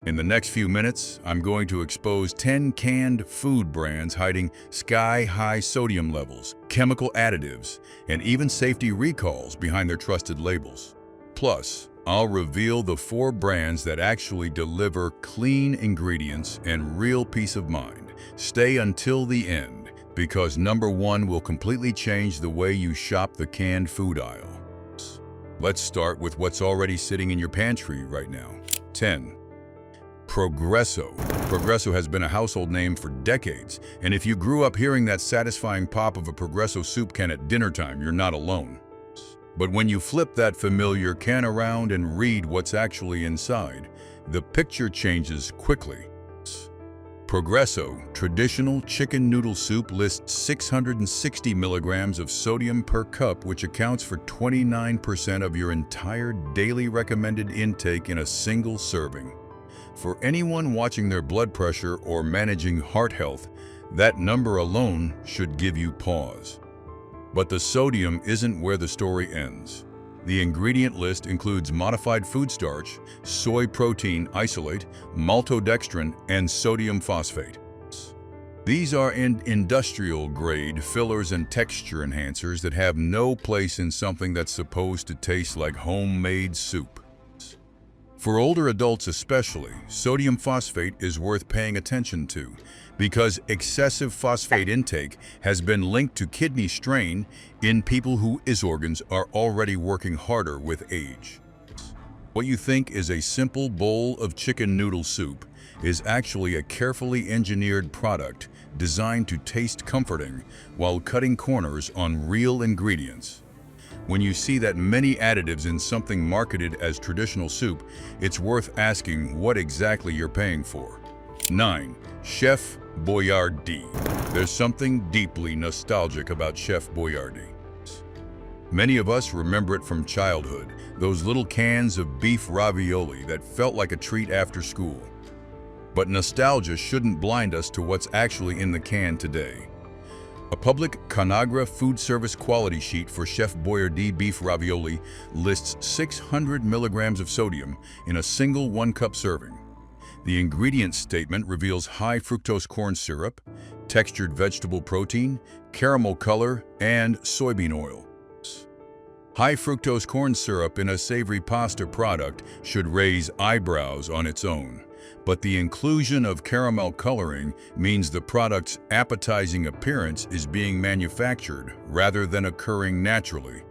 In the next few minutes, I'm going to expose 10 canned food brands hiding sky-high sodium levels, chemical additives, and even safety recalls behind their trusted labels. Plus, I'll reveal the 4 brands that actually deliver clean ingredients and real peace of mind. Stay until the end, because number 1 will completely change the way you shop the canned food aisle. Let's start with what's already sitting in your pantry right now. 10. Progresso. Progresso has been a household name for decades, and if you grew up hearing that satisfying pop of a Progresso soup can at dinner time, you're not alone. But when you flip that familiar can around and read what's actually inside, the picture changes quickly. Progresso traditional chicken noodle soup lists 660 milligrams of sodium per cup, which accounts for 29% of your entire daily recommended intake in a single serving. For anyone watching their blood pressure or managing heart health, that number alone should give you pause. But the sodium isn't where the story ends. The ingredient list includes modified food starch, soy protein isolate, maltodextrin, and sodium phosphate. These are industrial-grade fillers and texture enhancers that have no place in something that's supposed to taste like homemade soup. For older adults especially, sodium phosphate is worth paying attention to because excessive phosphate intake has been linked to kidney strain in people whose organs are already working harder with age. What you think is a simple bowl of chicken noodle soup is actually a carefully engineered product designed to taste comforting while cutting corners on real ingredients. When you see that many additives in something marketed as traditional soup, it's worth asking what exactly you're paying for. 9. Chef Boyardee. There's something deeply nostalgic about Chef Boyardee. Many of us remember it from childhood, those little cans of beef ravioli that felt like a treat after school. But nostalgia shouldn't blind us to what's actually in the can today. A public Conagra food service quality sheet for Chef Boyardee beef ravioli lists 600 milligrams of sodium in a single 1-cup serving. The ingredient statement reveals high fructose corn syrup, textured vegetable protein, caramel color, and soybean oil. High fructose corn syrup in a savory pasta product should raise eyebrows on its own. But the inclusion of caramel coloring means the product's appetizing appearance is being manufactured rather than occurring naturally.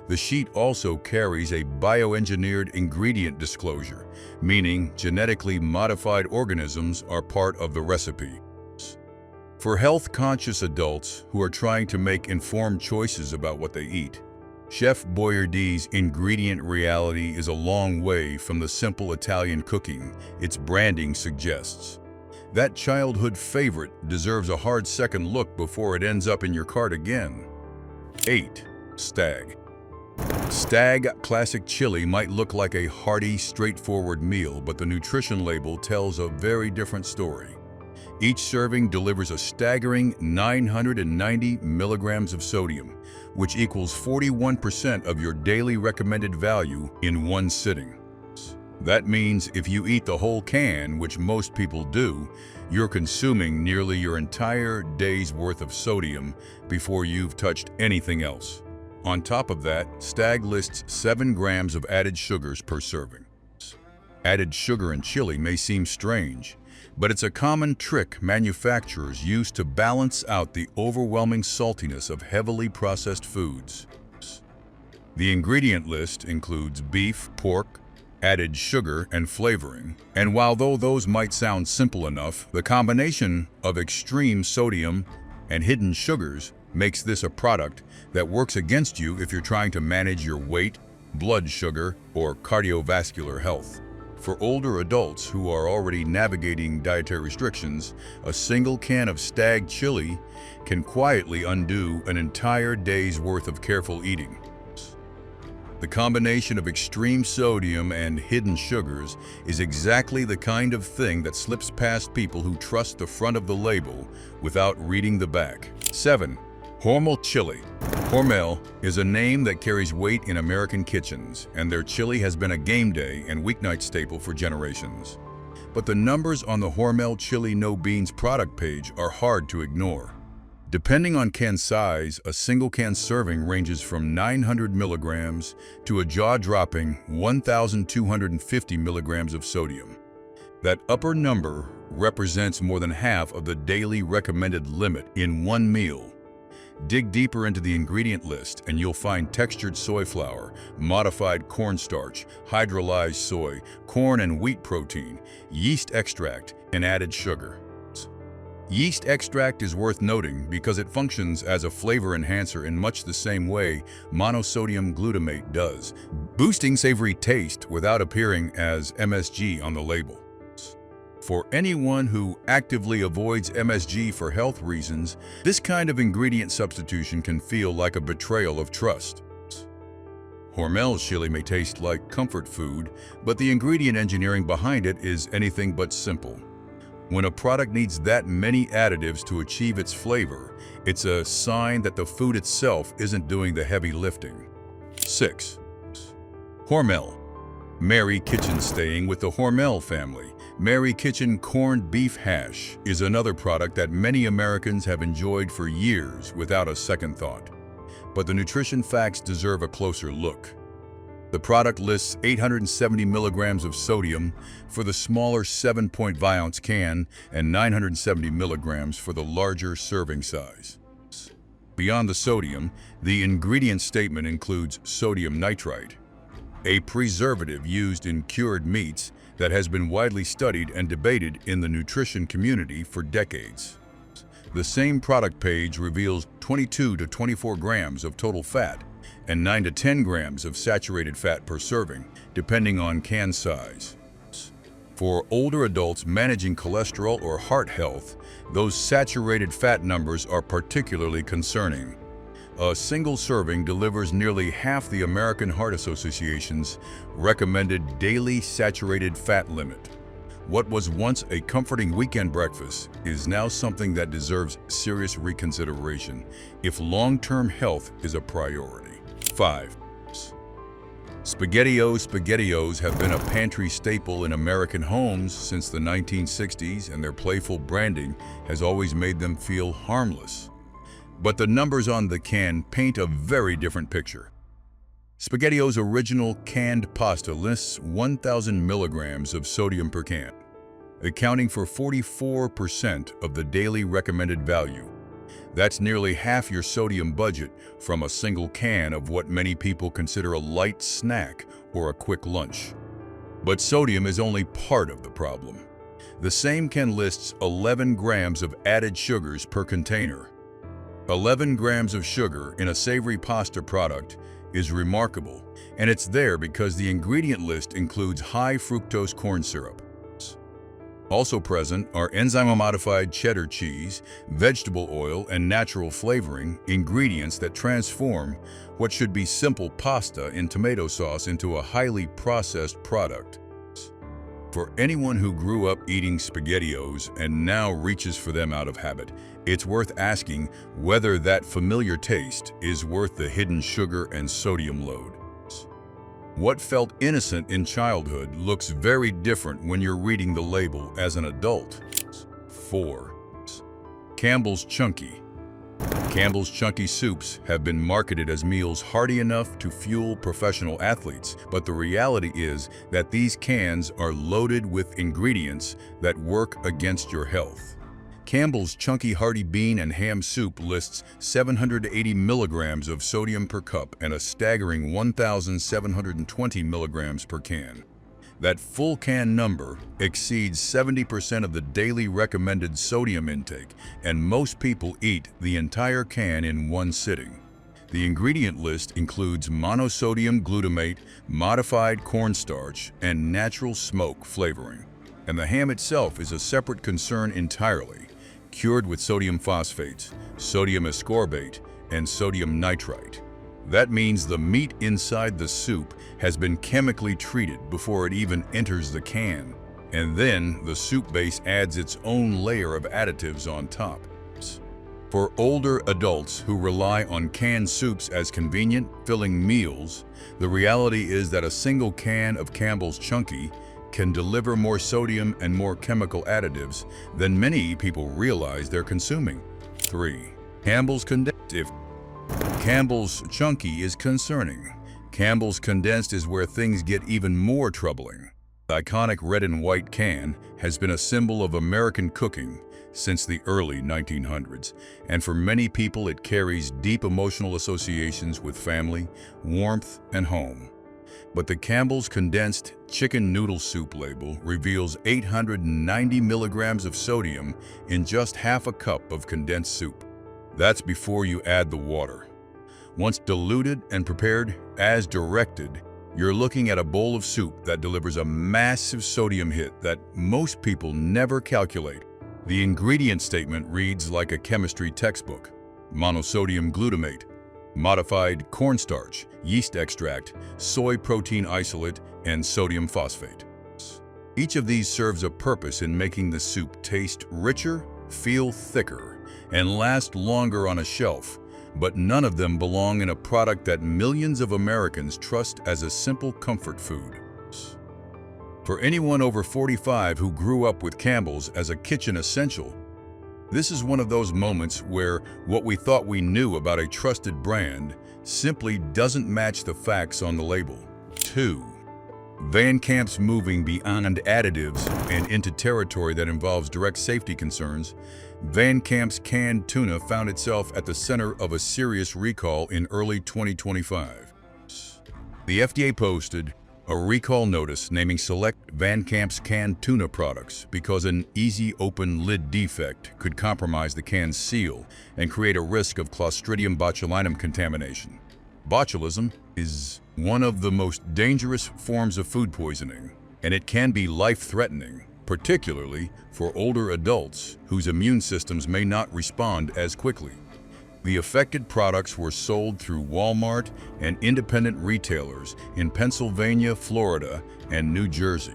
The sheet also carries a bioengineered ingredient disclosure, meaning genetically modified organisms are part of the recipe. For health-conscious adults who are trying to make informed choices about what they eat, Chef Boyardee's ingredient reality is a long way from the simple Italian cooking its branding suggests. That childhood favorite deserves a hard second look before it ends up in your cart again. 8. Stag. Stag Classic Chili might look like a hearty, straightforward meal, but the nutrition label tells a very different story. Each serving delivers a staggering 990 milligrams of sodium, which equals 41% of your daily recommended value in one sitting. That means if you eat the whole can, which most people do, you're consuming nearly your entire day's worth of sodium before you've touched anything else. On top of that, Stag lists 7 grams of added sugars per serving. Added sugar in chili may seem strange, but it's a common trick manufacturers use to balance out the overwhelming saltiness of heavily processed foods. The ingredient list includes beef, pork, added sugar, and flavoring. And while those might sound simple enough, the combination of extreme sodium and hidden sugars makes this a product that works against you if you're trying to manage your weight, blood sugar, or cardiovascular health. For older adults who are already navigating dietary restrictions, a single can of Stag chili can quietly undo an entire day's worth of careful eating. The combination of extreme sodium and hidden sugars is exactly the kind of thing that slips past people who trust the front of the label without reading the back. 7. Hormel Chili. Hormel is a name that carries weight in American kitchens, and their chili has been a game day and weeknight staple for generations. but the numbers on the Hormel Chili No Beans product page are hard to ignore. Depending on can size, a single can serving ranges from 900 milligrams to a jaw-dropping 1,250 milligrams of sodium. That upper number represents more than half of the daily recommended limit in one meal. Dig deeper into the ingredient list and you'll find textured soy flour, modified cornstarch, hydrolyzed soy, corn and wheat protein, yeast extract, and added sugar. Yeast extract is worth noting because it functions as a flavor enhancer in much the same way monosodium glutamate does, boosting savory taste without appearing as MSG on the label. For anyone who actively avoids MSG for health reasons, this kind of ingredient substitution can feel like a betrayal of trust. Hormel's chili may taste like comfort food, but the ingredient engineering behind it is anything but simple. When a product needs that many additives to achieve its flavor, it's a sign that the food itself isn't doing the heavy lifting. 6. Hormel. Mary Kitchen. Staying with the Hormel family, Mary Kitchen corned beef hash is another product that many Americans have enjoyed for years without a second thought. But the nutrition facts deserve a closer look. The product lists 870 milligrams of sodium for the smaller 7.5-ounce can and 970 milligrams for the larger serving size. Beyond the sodium, the ingredient statement includes sodium nitrite, a preservative used in cured meats that has been widely studied and debated in the nutrition community for decades. The same product page reveals 22 to 24 grams of total fat and 9 to 10 grams of saturated fat per serving, depending on can size. For older adults managing cholesterol or heart health, those saturated fat numbers are particularly concerning. A single serving delivers nearly half the American Heart Association's recommended daily saturated fat limit. What was once a comforting weekend breakfast is now something that deserves serious reconsideration if long-term health is a priority. 5. SpaghettiOs. SpaghettiOs have been a pantry staple in American homes since the 1960s, and their playful branding has always made them feel harmless. But the numbers on the can paint a very different picture. SpaghettiOs original canned pasta lists 1,000 milligrams of sodium per can, accounting for 44% of the daily recommended value. That's nearly half your sodium budget from a single can of what many people consider a light snack or a quick lunch. But sodium is only part of the problem. The same can lists 11 grams of added sugars per container. 11 grams of sugar in a savory pasta product is remarkable, and it's there because the ingredient list includes high fructose corn syrup. Also present are enzyme-modified cheddar cheese, vegetable oil, and natural flavoring, ingredients that transform what should be simple pasta in tomato sauce into a highly processed product. For anyone who grew up eating SpaghettiOs and now reaches for them out of habit, it's worth asking whether that familiar taste is worth the hidden sugar and sodium load. What felt innocent in childhood looks very different when you're reading the label as an adult. 4. Campbell's Chunky. Campbell's Chunky soups have been marketed as meals hearty enough to fuel professional athletes, but the reality is that these cans are loaded with ingredients that work against your health. Campbell's Chunky Hearty Bean and Ham Soup lists 780 milligrams of sodium per cup and a staggering 1,720 milligrams per can. That full can number exceeds 70% of the daily recommended sodium intake, and most people eat the entire can in one sitting. The ingredient list includes monosodium glutamate, modified cornstarch, and natural smoke flavoring. And the ham itself is a separate concern entirely, cured with sodium phosphates, sodium ascorbate, and sodium nitrite. That means the meat inside the soup has been chemically treated before it even enters the can, and then the soup base adds its own layer of additives on top. For older adults who rely on canned soups as convenient, filling meals, the reality is that a single can of Campbell's Chunky can deliver more sodium and more chemical additives than many people realize they're consuming. 3. Campbell's Condensed. If Campbell's Chunky is concerning, Campbell's Condensed is where things get even more troubling. The iconic red and white can has been a symbol of American cooking since the early 1900s, and for many people it carries deep emotional associations with family, warmth, and home. But the Campbell's Condensed Chicken Noodle Soup label reveals 890 milligrams of sodium in just half a cup of condensed soup. That's before you add the water. Once diluted and prepared as directed, you're looking at a bowl of soup that delivers a massive sodium hit that most people never calculate. The ingredient statement reads like a chemistry textbook: monosodium glutamate, modified cornstarch, yeast extract, soy protein isolate, and sodium phosphate. Each of these serves a purpose in making the soup taste richer, feel thicker, and last longer on a shelf, but none of them belong in a product that millions of Americans trust as a simple comfort food. For anyone over 45 who grew up with Campbell's as a kitchen essential, this is one of those moments where what we thought we knew about a trusted brand simply doesn't match the facts on the label. 2. Van Camp's moving beyond additives and into territory that involves direct safety concerns. Van Camp's canned tuna found itself at the center of a serious recall in early 2025. The FDA posted a recall notice naming select Van Camp's canned tuna products because an easy open lid defect could compromise the can's seal and create a risk of Clostridium botulinum contamination. Botulism is one of the most dangerous forms of food poisoning, and it can be life-threatening, particularly for older adults whose immune systems may not respond as quickly. The affected products were sold through Walmart and independent retailers in Pennsylvania, Florida, and New Jersey.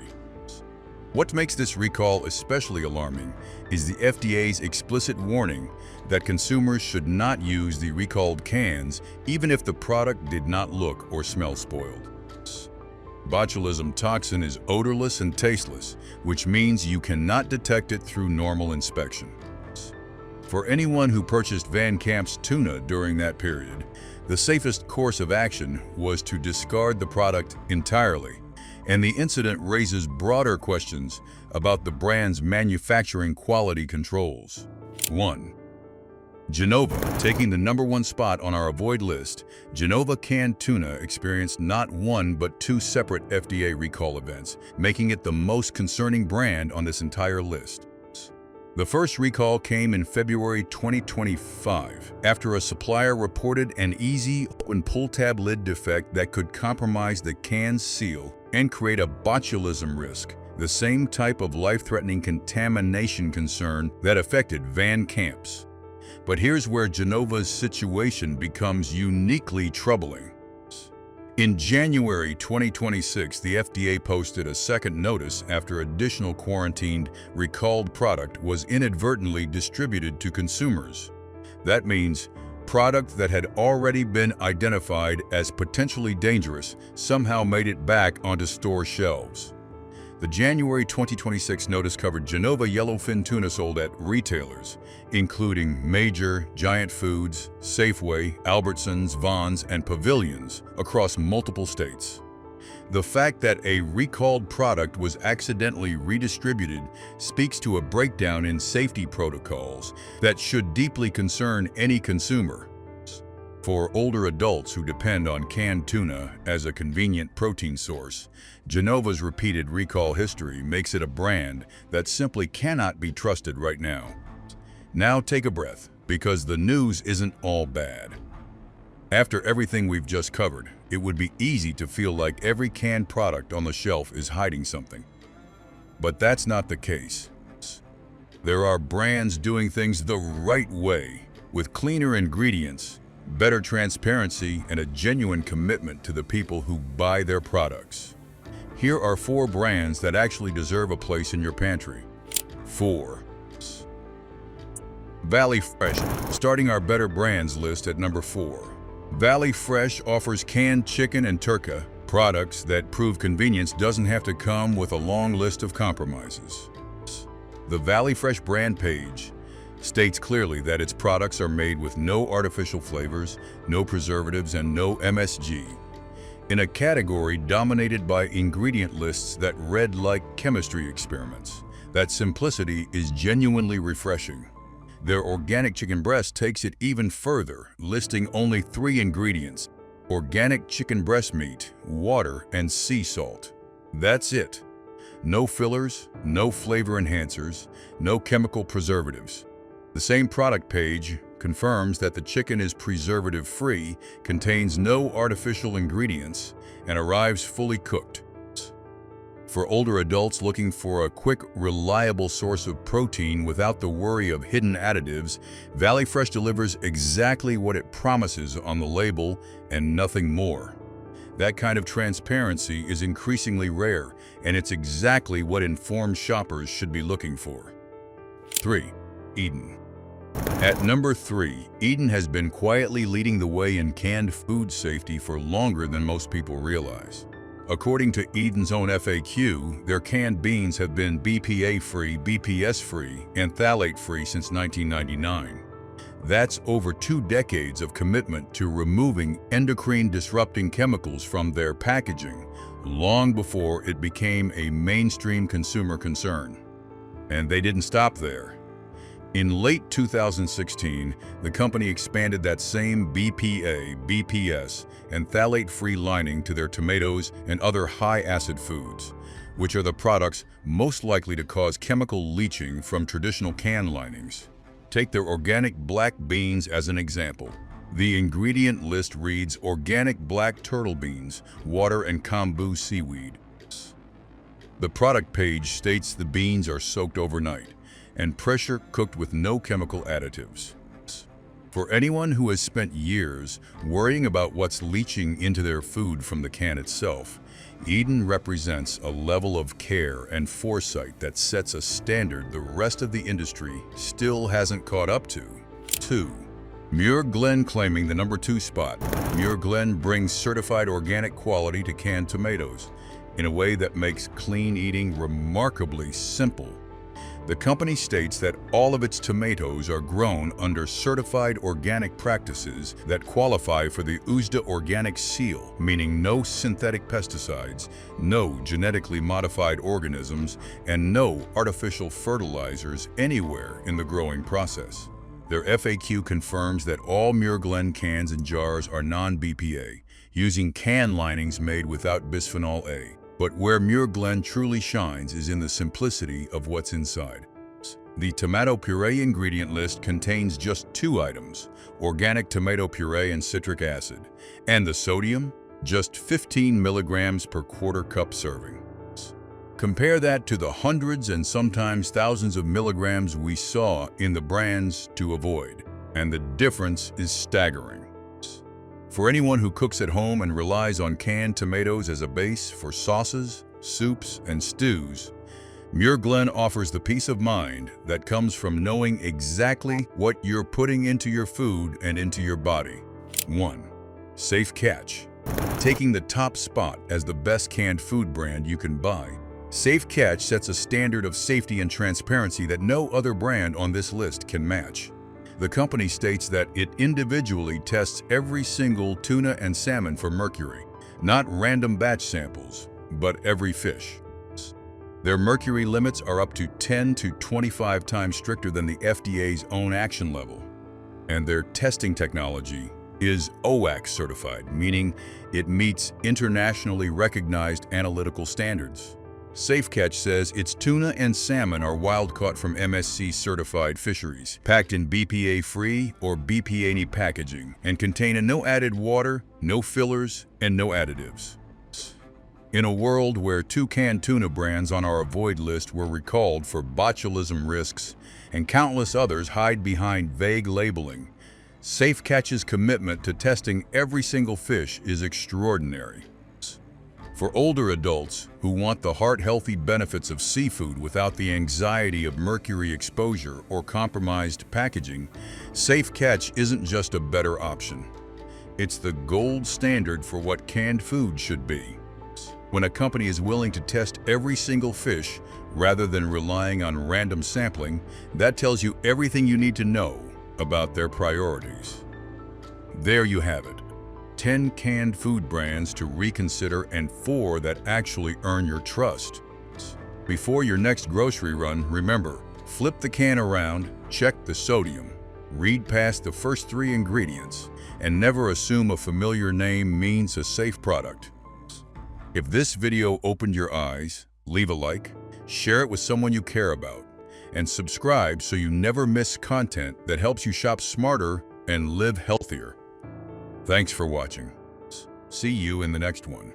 What makes this recall especially alarming is the FDA's explicit warning that consumers should not use the recalled cans even if the product did not look or smell spoiled. Botulism toxin is odorless and tasteless, which means you cannot detect it through normal inspection. For anyone who purchased Van Camp's tuna during that period, the safest course of action was to discard the product entirely, and the incident raises broader questions about the brand's manufacturing quality controls. 1. Genova. Taking the #1 spot on our avoid list, Genova canned tuna experienced not one but 2 separate FDA recall events, making it the most concerning brand on this entire list. The first recall came in February 2025 after a supplier reported an easy open pull tab lid defect that could compromise the can's seal and create a botulism risk, the same type of life-threatening contamination concern that affected Van Camp's. But here's where Genova's situation becomes uniquely troubling. In January 2026, the FDA posted a second notice after additional quarantined, recalled product was inadvertently distributed to consumers. That means product that had already been identified as potentially dangerous somehow made it back onto store shelves. The January 2026 notice covered Genova yellowfin tuna sold at retailers, including Major, Giant Foods, Safeway, Albertsons, Vons, and Pavilions across multiple states. The fact that a recalled product was accidentally redistributed speaks to a breakdown in safety protocols that should deeply concern any consumer. For older adults who depend on canned tuna as a convenient protein source, Genova's repeated recall history makes it a brand that simply cannot be trusted right now. Now take a breath, because the news isn't all bad. After everything we've just covered, it would be easy to feel like every canned product on the shelf is hiding something. But that's not the case. There are brands doing things the right way, with cleaner ingredients, better transparency, and a genuine commitment to the people who buy their products. Here are 4 brands that actually deserve a place in your pantry. 4. Valley Fresh, starting our better brands list at number 4. Valley Fresh offers canned chicken and turkey Products that prove convenience doesn't have to come with a long list of compromises. The Valley Fresh brand page states clearly that its products are made with no artificial flavors, no preservatives, and no MSG. In a category dominated by ingredient lists that read like chemistry experiments, that simplicity is genuinely refreshing. Their organic chicken breast takes it even further, listing only 3 ingredients: organic chicken breast meat, water, and sea salt. That's it. No fillers, no flavor enhancers, no chemical preservatives. The same product page confirms that the chicken is preservative-free, contains no artificial ingredients, and arrives fully cooked. For older adults looking for a quick, reliable source of protein without the worry of hidden additives, Valley Fresh delivers exactly what it promises on the label and nothing more. That kind of transparency is increasingly rare, and it's exactly what informed shoppers should be looking for. 3. Eden. At number 3, Eden has been quietly leading the way in canned food safety for longer than most people realize. According to Eden's own FAQ, their canned beans have been BPA-free, BPS-free, and phthalate-free since 1999. That's over 2 decades of commitment to removing endocrine-disrupting chemicals from their packaging, long before it became a mainstream consumer concern. And they didn't stop there. In late 2016, the company expanded that same BPA, BPS, and phthalate-free lining to their tomatoes and other high-acid foods, which are the products most likely to cause chemical leaching from traditional can linings. Take their organic black beans as an example. The ingredient list reads organic black turtle beans, water, and kombu seaweed. The product page states the beans are soaked overnight and pressure cooked with no chemical additives. For anyone who has spent years worrying about what's leaching into their food from the can itself, Eden represents a level of care and foresight that sets a standard the rest of the industry still hasn't caught up to. 2. Muir Glen claiming the number 2 spot. Muir Glen brings certified organic quality to canned tomatoes in a way that makes clean eating remarkably simple. The company states that all of its tomatoes are grown under certified organic practices that qualify for the USDA organic seal, meaning no synthetic pesticides, no genetically modified organisms, and no artificial fertilizers anywhere in the growing process. Their FAQ confirms that all Muir Glen cans and jars are non-BPA, using can linings made without bisphenol A. But where Muir Glen truly shines is in the simplicity of what's inside. The tomato puree ingredient list contains just 2 items, organic tomato puree and citric acid, and the sodium, just 15 milligrams per quarter cup serving. Compare that to the hundreds and sometimes thousands of milligrams we saw in the brands to avoid, and the difference is staggering. For anyone who cooks at home and relies on canned tomatoes as a base for sauces, soups, and stews, Muir Glen offers the peace of mind that comes from knowing exactly what you're putting into your food and into your body. 1. Safe Catch. Taking the top spot as the best canned food brand you can buy, Safe Catch sets a standard of safety and transparency that no other brand on this list can match. The company states that it individually tests every single tuna and salmon for mercury, not random batch samples, but every fish. Their mercury limits are up to 10 to 25 times stricter than the FDA's own action level. And their testing technology is OAX certified, meaning it meets internationally recognized analytical standards. Safe Catch says its tuna and salmon are wild-caught from MSC-certified fisheries, packed in BPA-free or BPA-NE packaging, and contain no added water, no fillers, and no additives. In a world where 2 canned tuna brands on our avoid list were recalled for botulism risks and countless others hide behind vague labeling, Safe Catch's commitment to testing every single fish is extraordinary. For older adults who want the heart-healthy benefits of seafood without the anxiety of mercury exposure or compromised packaging, Safe Catch isn't just a better option. It's the gold standard for what canned food should be. When a company is willing to test every single fish rather than relying on random sampling, that tells you everything you need to know about their priorities. There you have it. 10 canned food brands to reconsider and 4 that actually earn your trust. Before your next grocery run, remember, flip the can around, check the sodium, read past the first 3 ingredients, and never assume a familiar name means a safe product. If this video opened your eyes, leave a like, share it with someone you care about, and subscribe so you never miss content that helps you shop smarter and live healthier. Thanks for watching. See you in the next one.